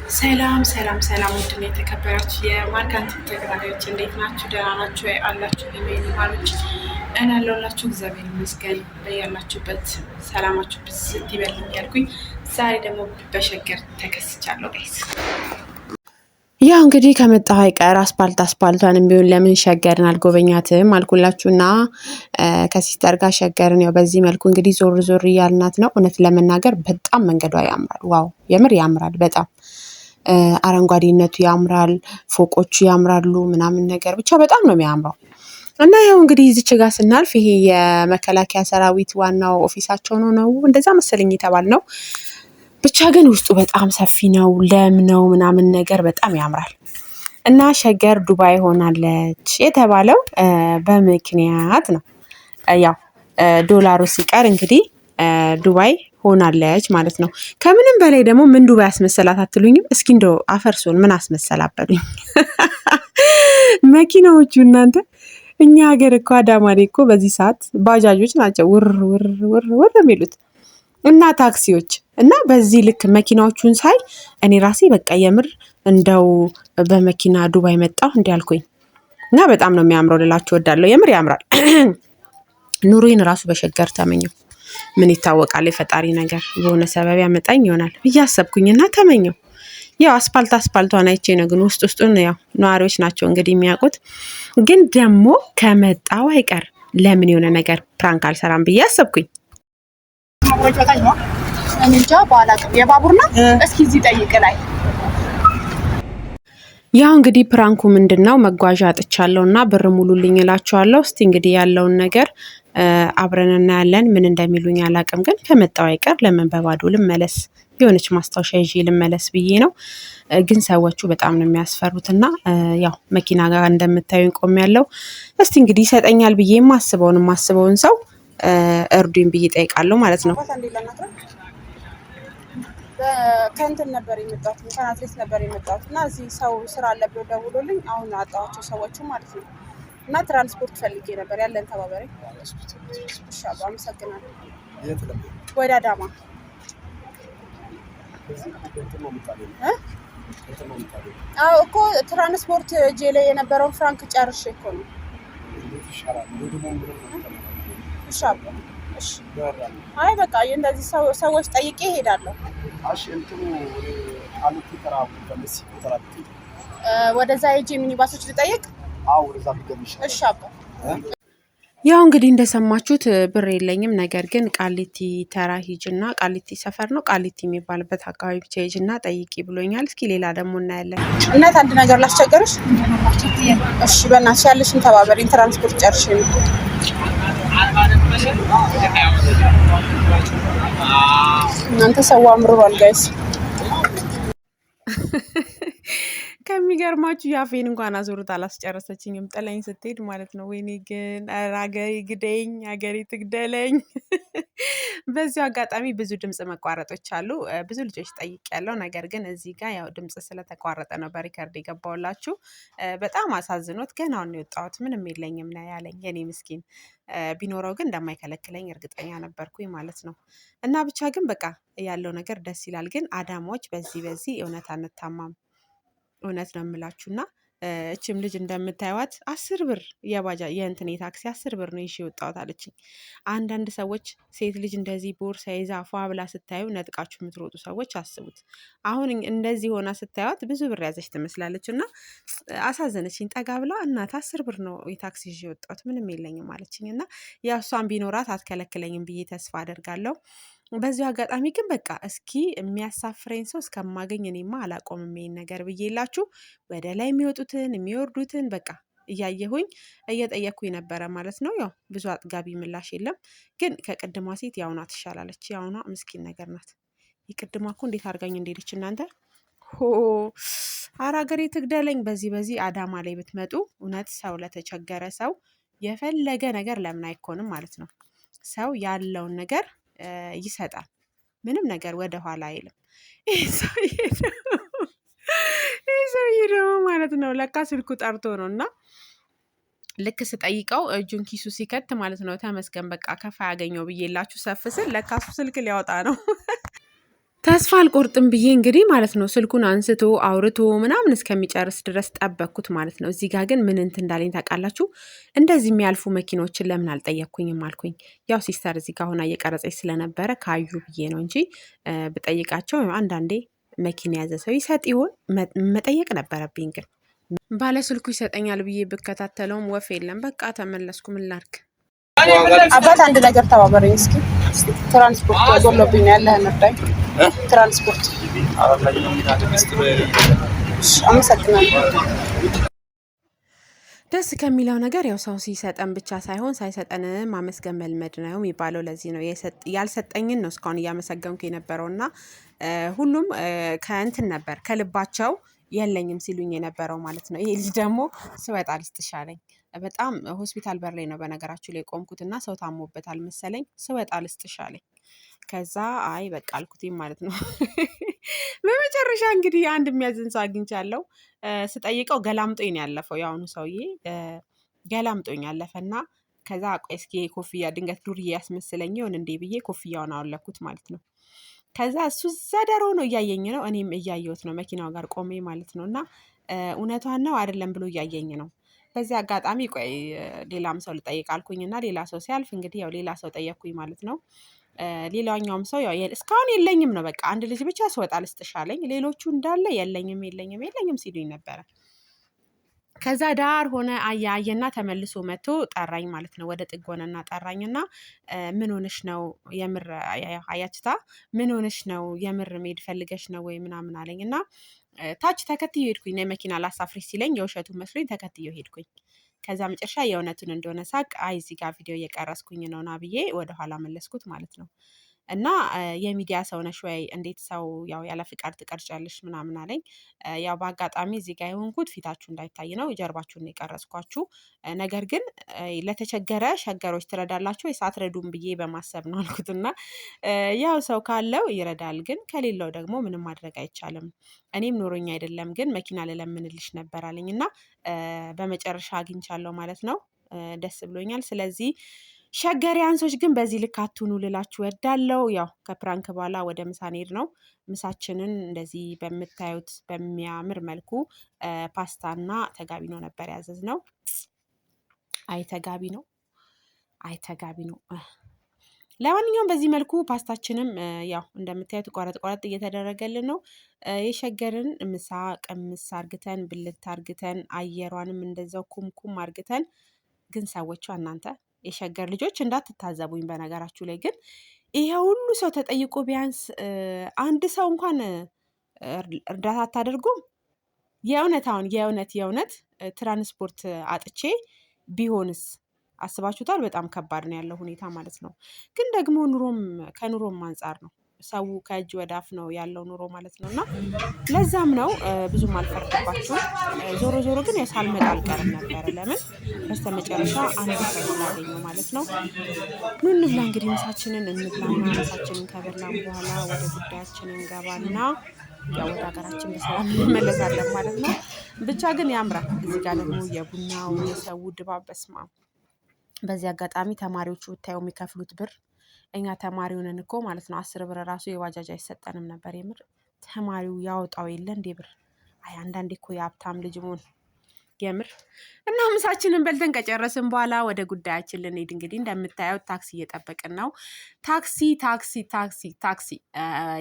ሰላም ውድና የተከበራችሁ የማርካንት ተከታታዮች እንዴት ናችሁ? ደህና ናችሁ አላችሁ? ማሮች እኔ ያለሁላችሁ እግዚአብሔር ይመስገን። በያላችሁበት ሰላማችሁ ብዝት ይበልኝ ያልኩኝ ዛሬ ደግሞ በሸገር ተከስቻለሁ ጋይስ። ያው እንግዲህ ከመጣ አይቀር አስፓልቷን ቢሆን ለምን ሸገርን አልጎበኛትም አልኩላችሁና ከሲስተር ጋር ሸገርን ያው በዚህ መልኩ እንግዲህ ዞር ዞር እያልናት ነው። እውነት ለመናገር በጣም መንገዷ ያምራል። ዋው የምር ያምራል በጣም አረንጓዴነቱ ያምራል፣ ፎቆቹ ያምራሉ ምናምን ነገር ብቻ በጣም ነው የሚያምረው። እና ያው እንግዲህ እዚች ጋር ስናልፍ ይሄ የመከላከያ ሰራዊት ዋናው ኦፊሳቸው ነው እንደዛ መሰለኝ የተባል ነው። ብቻ ግን ውስጡ በጣም ሰፊ ነው፣ ለም ነው ምናምን ነገር በጣም ያምራል። እና ሸገር ዱባይ ሆናለች የተባለው በምክንያት ነው። ያው ዶላሩ ሲቀር እንግዲህ ዱባይ ሆናለች ማለት ነው። ከምንም በላይ ደግሞ ምን ዱባይ አስመሰላት አትሉኝም? እስኪ እንደው አፈርሶን ምን አስመሰላበሉኝ መኪናዎቹ እናንተ። እኛ ሀገር እኮ አዳማ ላይ እኮ በዚህ ሰዓት ባጃጆች ናቸው ውር ውር ውር ውር የሚሉት እና ታክሲዎች እና በዚህ ልክ መኪናዎቹን ሳይ እኔ ራሴ በቃ የምር እንደው በመኪና ዱባይ መጣሁ እንዲያልኩኝ እና በጣም ነው የሚያምረው ልላችሁ እወዳለሁ። የምር ያምራል። ኑሮዬን ራሱ በሸገር ተመኘው። ምን ይታወቃል የፈጣሪ ነገር በሆነ ሰበብ ያመጣኝ ይሆናል ብዬ አሰብኩኝና ተመኘው። ያው አስፓልቷን አይቼ ነው፣ ግን ውስጡን ያው ነዋሪዎች ናቸው እንግዲህ የሚያውቁት። ግን ደግሞ ከመጣው አይቀር ለምን የሆነ ነገር ፕራንክ አልሰራም ብዬ አሰብኩኝ። እንጃ ባላቅም የባቡር ነው። እስኪ እዚህ ጠይቅ ላይ ያው እንግዲህ ፕራንኩ ምንድነው? መጓዣ አጥቻለሁና ብር ሙሉልኝ እላችኋለሁ። እስቲ እንግዲህ ያለውን ነገር አብረን እናያለን። ምን እንደሚሉኝ አላቅም፣ ግን ከመጣው አይቀር ለምን በባዶ ልመለስ፣ የሆነች ማስታወሻ ይዤ ልመለስ ብዬ ነው። ግን ሰዎቹ በጣም ነው የሚያስፈሩትና ያው መኪና ጋር እንደምታዩኝ ቆም ያለው። እስቲ እንግዲህ ይሰጠኛል ብዬ የማስበውን ሰው እርዱኝ ብዬ ጠይቃለሁ ማለት ነው። ከእንትን ነበር የመጣሁት ከናትሬት ነበር የመጣሁት እና እዚህ ሰው ስራ አለ ብሎ ደውሎልኝ አሁን አጣኋቸው ሰዎቹ ማለት ነው። እና ትራንስፖርት ፈልጌ ነበር፣ ያለን ተባበሬ። እሺ አመሰግናለሁ። ወደ አዳማ አዎ እኮ ትራንስፖርት እጄ ላይ የነበረውን ፍራንክ ጨርሼ እኮ ነው። እሺ እሺ አይ በቃ እንደዚህ ሰዎች ጠይቄ እሄዳለሁ። ወደዛ ሄጄ ሚኒባሶች ልጠይቅ። እሺ አባ ያው እንግዲህ እንደሰማችሁት ብር የለኝም፣ ነገር ግን ቃሊቲ ተራ ሂጅና ቃሊቲ ሰፈር ነው ቃሊቲ የሚባልበት አካባቢ ብቻ ሂጅና ጠይቂ ብሎኛል። እስኪ ሌላ ደግሞ እናያለን። እናት አንድ ነገር ላስቸግርሽ? እሺ በእናትሽ ያለሽን ተባበሪኝ፣ ትራንስፖርት ጨርሼ ነው። እናንተ ሰው አምሯል ጋይስ። ከሚገርማችሁ የአፌን እንኳን አዞሩት አላስጨረሰችኝም፣ ጥላኝ ስትሄድ ማለት ነው። ወይኔ ግን ሀገሬ ግደኝ፣ ሀገሬ ትግደለኝ። በዚሁ አጋጣሚ ብዙ ድምፅ መቋረጦች አሉ። ብዙ ልጆች ጠይቄያለሁ፣ ነገር ግን እዚህ ጋር ያው ድምፅ ስለተቋረጠ ነው በሪከርድ የገባውላችሁ። በጣም አሳዝኖት ገና ነው የወጣሁት፣ ምንም የለኝም ነው ያለኝ የኔ ምስኪን። ቢኖረው ግን እንደማይከለክለኝ እርግጠኛ ነበርኩኝ ማለት ነው። እና ብቻ ግን በቃ ያለው ነገር ደስ ይላል። ግን አዳማዎች በዚህ እውነት አንታማም፣ እውነት ነው የምላችሁና እችም ልጅ እንደምታዩት 10 ብር የእንትን የታክሲ 10 ብር ነው ይዤ የወጣሁት አለችኝ። አንዳንድ ሰዎች ሴት ልጅ እንደዚህ ቦርሳ ይዛ ፏ ብላ ስታዩ ነጥቃችሁ የምትሮጡ ሰዎች አስቡት። አሁን እንደዚህ ሆና ስታዩት ብዙ ብር ያዘች ትመስላለች እና አሳዘነችኝ። ጠጋ ብላ እናት 10 ብር ነው የታክሲ ይዤ የወጣሁት ምንም የለኝም አለችኝ። እና ያው እሷን ቢኖራት አትከለክለኝም ብዬ ተስፋ አደርጋለሁ። በዚሁ አጋጣሚ ግን በቃ እስኪ የሚያሳፍረኝ ሰው እስከማገኝ እኔማ አላቆምም ይሄን ነገር ብዬላችሁ ወደ ላይ የሚወጡትን የሚወርዱትን በቃ እያየሁኝ እየጠየኩኝ ነበረ ማለት ነው። ያው ብዙ አጥጋቢ ምላሽ የለም፣ ግን ከቅድሟ ሴት ያውና ትሻላለች። ያውና ምስኪን ነገር ናት። የቅድሟ እኮ እንዴት አድርጋኝ እንደሄደች እናንተ። ኧረ ሀገሬ ትግደለኝ። በዚህ አዳማ ላይ ብትመጡ እውነት ሰው ለተቸገረ ሰው የፈለገ ነገር ለምን አይኮንም ማለት ነው። ሰው ያለውን ነገር ይሰጣል። ምንም ነገር ወደ ኋላ አይልም። ይህ ሰውዬ ደግሞ ማለት ነው ለካ ስልኩ ጠርቶ ነው እና ልክ ስጠይቀው እጁን ኪሱ ሲከት ማለት ነው ተመስገን በቃ ከፋ ያገኘው ብዬላችሁ ሰፍስል ለካ እሱ ስልክ ሊያወጣ ነው። ተስፋ አልቆርጥም ብዬ እንግዲህ ማለት ነው ስልኩን አንስቶ አውርቶ ምናምን እስከሚጨርስ ድረስ ጠበቅኩት ማለት ነው። እዚህ ጋር ግን ምን እንትን እንዳለኝ ታውቃላችሁ? እንደዚህ የሚያልፉ መኪኖችን ለምን አልጠየቅኩኝም አልኩኝ። ያው ሲስተር እዚህ ጋር ሆና እየቀረጸች ስለነበረ ካዩ ብዬ ነው እንጂ ብጠይቃቸው አንዳንዴ መኪና የያዘ ሰው ይሰጥ ይሆን መጠየቅ ነበረብኝ። ግን ባለ ስልኩ ይሰጠኛል ብዬ ብከታተለውም ወፍ የለም። በቃ ተመለስኩ። ምን ላድርግ? አባት አንድ ነገር ተባበረኝ እስኪ። ትራንስፖርት ጎሎብኝ ነው ያለህን እርዳኝ። ትራንስፖርት አመሰግናለሁ። ደስ ከሚለው ነገር ያው ሰው ሲሰጠን ብቻ ሳይሆን ሳይሰጠን ማመስገን መልመድ ነው የሚባለው። ለዚህ ነው ያልሰጠኝን ነው እስካሁን እያመሰገንኩ የነበረው እና ሁሉም ከእንትን ነበር ከልባቸው የለኝም ሲሉኝ የነበረው ማለት ነው። ይሄ ልጅ ደግሞ ስወጣ ልስጥሽ አለኝ። በጣም ሆስፒታል በር ላይ ነው በነገራችሁ ላይ ቆምኩት እና ሰው ታሞበታል መሰለኝ። ስወጣ ልስጥሽ አለኝ። ከዛ አይ በቃ አልኩትኝ ማለት ነው። በመጨረሻ እንግዲህ አንድ የሚያዝን ሰው አግኝቻለሁ። ስጠይቀው ገላምጦኝ ነው ያለፈው። የአሁኑ ሰውዬ ገላምጦኝ አለፈና ከዛ ቆይ እስኪ ኮፍያ ድንገት ዱርዬ ያስመስለኝ ይሆን እንዴ ብዬ ኮፍያውን አወለኩት ማለት ነው። ከዛ እሱ እዛ ዳር ሆኖ እያየኝ ነው፣ እኔም እያየሁት ነው መኪናው ጋር ቆሜ ማለት ነው። እና እውነቷን ነው አይደለም ብሎ እያየኝ ነው። በዚህ አጋጣሚ ቆይ ሌላም ሰው ልጠይቅ አልኩኝና ሌላ ሰው ሲያልፍ እንግዲህ ያው ሌላ ሰው ጠየቅኩኝ ማለት ነው። ሌላኛውም ሰው ያው እስካሁን የለኝም ነው በቃ አንድ ልጅ ብቻ ስወጣ ልስጥሽ አለኝ። ሌሎቹ እንዳለ የለኝም የለኝም የለኝም ሲሉኝ ነበረ። ከዛ ዳር ሆነ አየና ተመልሶ መጥቶ ጠራኝ ማለት ነው። ወደ ጥግ ሆነና ጠራኝና ምን ሆነሽ ነው የምር አያችታ ምን ሆነሽ ነው የምር መሄድ ፈልገሽ ነው ወይ ምናምን አለኝ እና ታች ተከትዮ ሄድኩኝ። መኪና ላሳፍሪሽ ሲለኝ የውሸቱ መስሎኝ ተከትዮ ሄድኩኝ። ከዛ መጨረሻ የእውነቱን እንደሆነ ሳቅ አይ እዚህ ጋር ቪዲዮ እየቀረስኩኝ ነው ና ብዬ ወደኋላ መለስኩት ማለት ነው። እና የሚዲያ ሰው ነሽ ወይ? እንዴት ሰው ያው ያለ ፍቃድ ትቀርጫለሽ ምናምን አለኝ። ያው በአጋጣሚ እዚህ ጋር የሆንኩት ፊታችሁ እንዳይታይ ነው፣ ጀርባችሁን የቀረጽኳችሁ። ነገር ግን ለተቸገረ ሸገሮች ትረዳላችሁ ወይስ አትረዱም ብዬ በማሰብ ነው አልኩት። እና ያው ሰው ካለው ይረዳል፣ ግን ከሌለው ደግሞ ምንም ማድረግ አይቻልም። እኔም ኖሮኝ አይደለም ግን መኪና ልለምንልሽ ነበር አለኝ እና በመጨረሻ አግኝቻለሁ ማለት ነው። ደስ ብሎኛል። ስለዚህ ሸገሪያንሶች ግን በዚህ ልክ አትሁኑ ልላችሁ ወዳለው። ያው ከፕራንክ በኋላ ወደ ምሳ እንሄድ ነው። ምሳችንን እንደዚህ በምታዩት በሚያምር መልኩ ፓስታና ተጋቢኖ ነበር ያዘዝነው። አይ ተጋቢ ነው፣ አይ ተጋቢ ነው። ለማንኛውም በዚህ መልኩ ፓስታችንም ያው እንደምታዩት ቆረጥ ቆረጥ እየተደረገልን ነው። የሸገርን ምሳ ቅምስ አርግተን ብልት አርግተን አየሯንም እንደዛው ኩምኩም አርግተን ግን ሰዎቿ እናንተ የሸገር ልጆች እንዳትታዘቡኝ። በነገራችሁ ላይ ግን ይሄ ሁሉ ሰው ተጠይቆ ቢያንስ አንድ ሰው እንኳን እርዳታ አታደርጉም? የእውነት አሁን የእውነት ትራንስፖርት አጥቼ ቢሆንስ አስባችሁታል? በጣም ከባድ ነው ያለው ሁኔታ ማለት ነው። ግን ደግሞ ከኑሮም አንጻር ነው፣ ሰው ከእጅ ወደ አፍ ነው ያለው ኑሮ ማለት ነው። እና ለዛም ነው ብዙም አልፈርድባችሁም። ዞሮ ዞሮ ግን ሳልመጣ አልቀርም ነበረ። ለምን በስተመጨረሻ አንድ ሰው ስላገኘው ማለት ነው። ኑ እንብላ እንግዲህ ምሳችንን እንብላና ምሳችንን ከበላን በኋላ ወደ ጉዳያችን እንገባና ያው ወደ ሀገራችን በሰላም እንመለሳለን ማለት ነው። ብቻ ግን ያምራል። እዚህ ጋር ደግሞ የቡናው የሰው ድባብ በስማ። በዚህ አጋጣሚ ተማሪዎቹ ብታየው የሚከፍሉት ብር እኛ ተማሪው ነን እኮ ማለት ነው። 10 ብር ራሱ የባጃጅ አይሰጠንም ነበር። የምር ተማሪው ያወጣው የለ እንዴ ብር። አይ አንዳንዴ እኮ የሀብታም ልጅ መሆን የምር። እና ምሳችንን በልተን ከጨረስን በኋላ ወደ ጉዳያችን ልንሄድ እንግዲህ እንደምታየው ታክሲ እየጠበቅን ነው። ታክሲ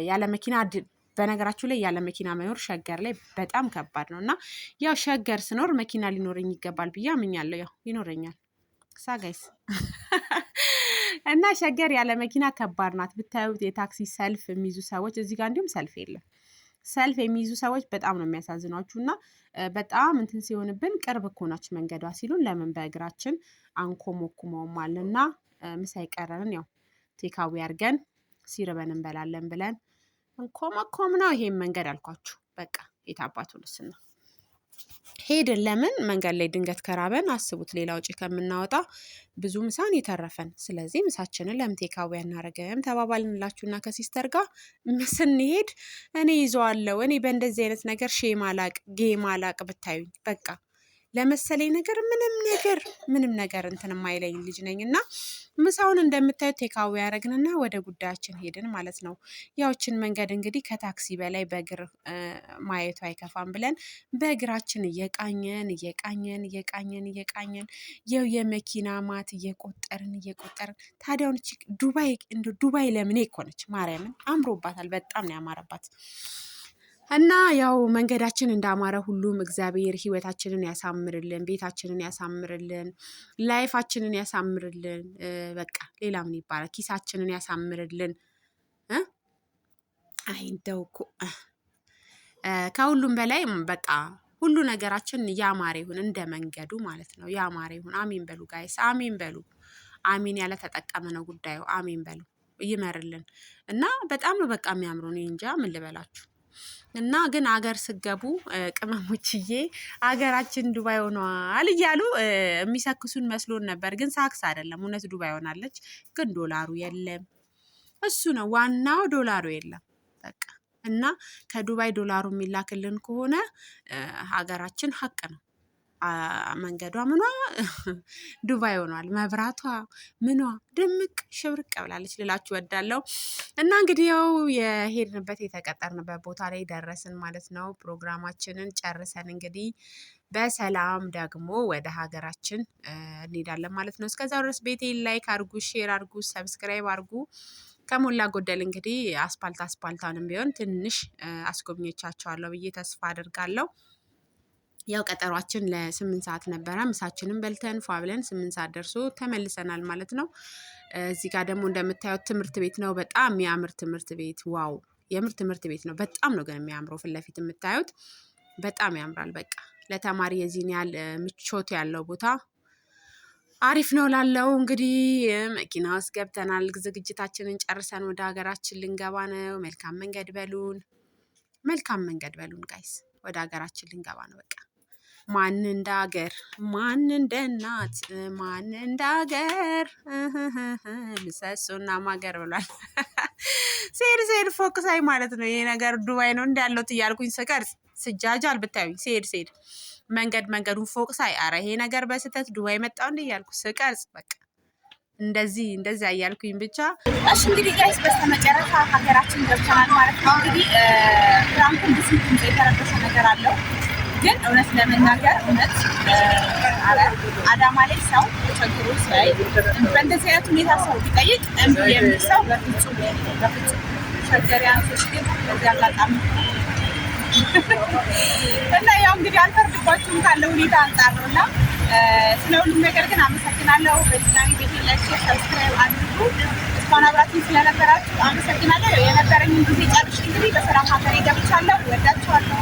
ያለ መኪና በነገራችሁ ላይ ያለ መኪና መኖር ሸገር ላይ በጣም ከባድ ነው። እና ያው ሸገር ስኖር መኪና ሊኖረኝ ይገባል ብዬ አምኛለሁ። ያው ይኖረኛል ሳጋይስ እና ሸገር ያለ መኪና ከባድ ናት። ብታዩት የታክሲ ሰልፍ የሚይዙ ሰዎች እዚህ ጋር እንዲሁም ሰልፍ የለም። ሰልፍ የሚይዙ ሰዎች በጣም ነው የሚያሳዝኗችሁ። እና በጣም እንትን ሲሆንብን ቅርብ እኮ ናች መንገዷ ሲሉን ለምን በእግራችን አንኮሞኩመውም አለና ምሳ የቀረንን ያው ቴካዊ አድርገን ሲርበን እንበላለን ብለን እንኮመኮም ነው። ይሄን መንገድ አልኳችሁ በቃ የታባቱ ልስና ሄድን። ለምን መንገድ ላይ ድንገት ከራበን አስቡት፣ ሌላ ውጪ ከምናወጣ ብዙ ምሳን የተረፈን። ስለዚህ ምሳችንን ለምን ቴካዊ አናረግም ተባባልንላችሁና ከሲስተር ጋር ስንሄድ እኔ ይዘዋለሁ። እኔ በእንደዚህ አይነት ነገር ሼም አላቅ ጌም አላቅ ብታዩኝ በቃ ለመሰለኝ ነገር ምንም ነገር እንትን የማይለኝ ልጅ ነኝ እና ምሳውን እንደምታዩት ቴካዊ ያደረግንና ወደ ጉዳያችን ሄድን ማለት ነው። ያዎችን መንገድ እንግዲህ ከታክሲ በላይ በእግር ማየቱ አይከፋም ብለን በእግራችን እየቃኘን ያው የመኪና ማት እየቆጠርን ታዲያውን ዱባይ ለምን ይኮነች ማርያምን አምሮባታል። በጣም ነው ያማረባት። እና ያው መንገዳችን እንዳማረ ሁሉም እግዚአብሔር ህይወታችንን ያሳምርልን፣ ቤታችንን ያሳምርልን፣ ላይፋችንን ያሳምርልን። በቃ ሌላ ምን ይባላል? ኪሳችንን ያሳምርልን። አይ እንደው እኮ ከሁሉም በላይ በቃ ሁሉ ነገራችን ያማረ ይሁን፣ እንደ መንገዱ ማለት ነው። ያማረ ይሁን። አሜን በሉ ጋይስ፣ አሜን በሉ። አሜን ያለ ተጠቀመ ነው ጉዳዩ። አሜን በሉ፣ ይመርልን። እና በጣም ነው በቃ የሚያምሩ። እኔ እንጃ ምን ልበላችሁ። እና ግን አገር ስገቡ ቅመሞችዬ አገራችን ዱባይ ሆኗል እያሉ የሚሰክሱን መስሎን ነበር። ግን ሳክስ አይደለም፣ እውነት ዱባይ ሆናለች። ግን ዶላሩ የለም። እሱ ነው ዋናው፣ ዶላሩ የለም በቃ። እና ከዱባይ ዶላሩ የሚላክልን ከሆነ ሀገራችን ሀቅ ነው። መንገዷ ምኗ ዱባይ ሆኗል። መብራቷ ምኗ ድምቅ ሽብርቅ ብላለች ልላችሁ ወዳለው። እና እንግዲህ ያው የሄድንበት የተቀጠርንበት ቦታ ላይ ደረስን ማለት ነው። ፕሮግራማችንን ጨርሰን እንግዲህ በሰላም ደግሞ ወደ ሀገራችን እንሄዳለን ማለት ነው። እስከዛው ድረስ ቤቴን ላይክ አድርጉ፣ ሼር አድርጉ፣ ሰብስክራይብ አድርጉ። ከሞላ ጎደል እንግዲህ አስፓልታንም ቢሆን ትንሽ አስጎብኞቻቸዋለሁ ብዬ ተስፋ አድርጋለሁ። ያው ቀጠሯችን ለ8 ሰዓት ነበረ። ምሳችንን በልተን ፏ ብለን 8 ሰዓት ደርሶ ተመልሰናል ማለት ነው። እዚህ ጋር ደግሞ እንደምታዩት ትምህርት ቤት ነው። በጣም የሚያምር ትምህርት ቤት። ዋው! የምር ትምህርት ቤት ነው። በጣም ነው ግን የሚያምረው። ፊት ለፊት የምታዩት በጣም ያምራል። በቃ ለተማሪ የዚህን ያህል ምቾት ያለው ቦታ አሪፍ ነው ላለው። እንግዲህ መኪና ውስጥ ገብተናል። ዝግጅታችንን ጨርሰን ወደ ሀገራችን ልንገባ ነው። መልካም መንገድ በሉን ጋይስ። ወደ ሀገራችን ልንገባ ነው በቃ። ማን እንደ ሀገር፣ ማን እንደ እናት፣ ማን እንደ ሀገር ምሰሶና ማገር ብሏል። ስሄድ ፎቅ ሳይ ማለት ነው ይሄ ነገር ዱባይ ነው እንዳለሁት እያልኩኝ ስቀርጽ ስጃጃል ብታዩኝ ስሄድ መንገዱን ፎቅ ሳይ አረ ይሄ ነገር በስተት ዱባይ መጣው እንደ እያልኩ ስቀርጽ በቃ እንደዚህ እያልኩኝ ብቻ። እሺ እንግዲህ ጋይስ በስተመጨረሻ ሀገራችን ገብተናል ማለት ነው። እንግዲህ ፍራንኩን ብዙ የተረበሸ ነገር አለው። ግን እውነት ለመናገር አዳማ ላይ ሰው ተቸግሮ ሲያይ በእንደዚህ አይነት ሁኔታ ሰው ቢጠይቅ እምቢ የሚል ሰው በፍጹም ሸገሪያኖች ግን በዚህ አጋጣሚ እና ያው እንግዲህ አልፈርድባችሁም ካለው ሁኔታ አንጻር ነው። እና ስለ ሁሉም ነገር ግን አመሰግናለሁ። በድጋሚ ቤቴን ላይክ፣ ሰብስክራይብ አድርጉ። እስካሁን አብራችሁ ስለነበራችሁ አመሰግናለሁ። የነበረኝን ጊዜ ጨርሼ እንግዲህ በሰላም ሀገሬ ገብቻለሁ። ወዳችኋለሁ።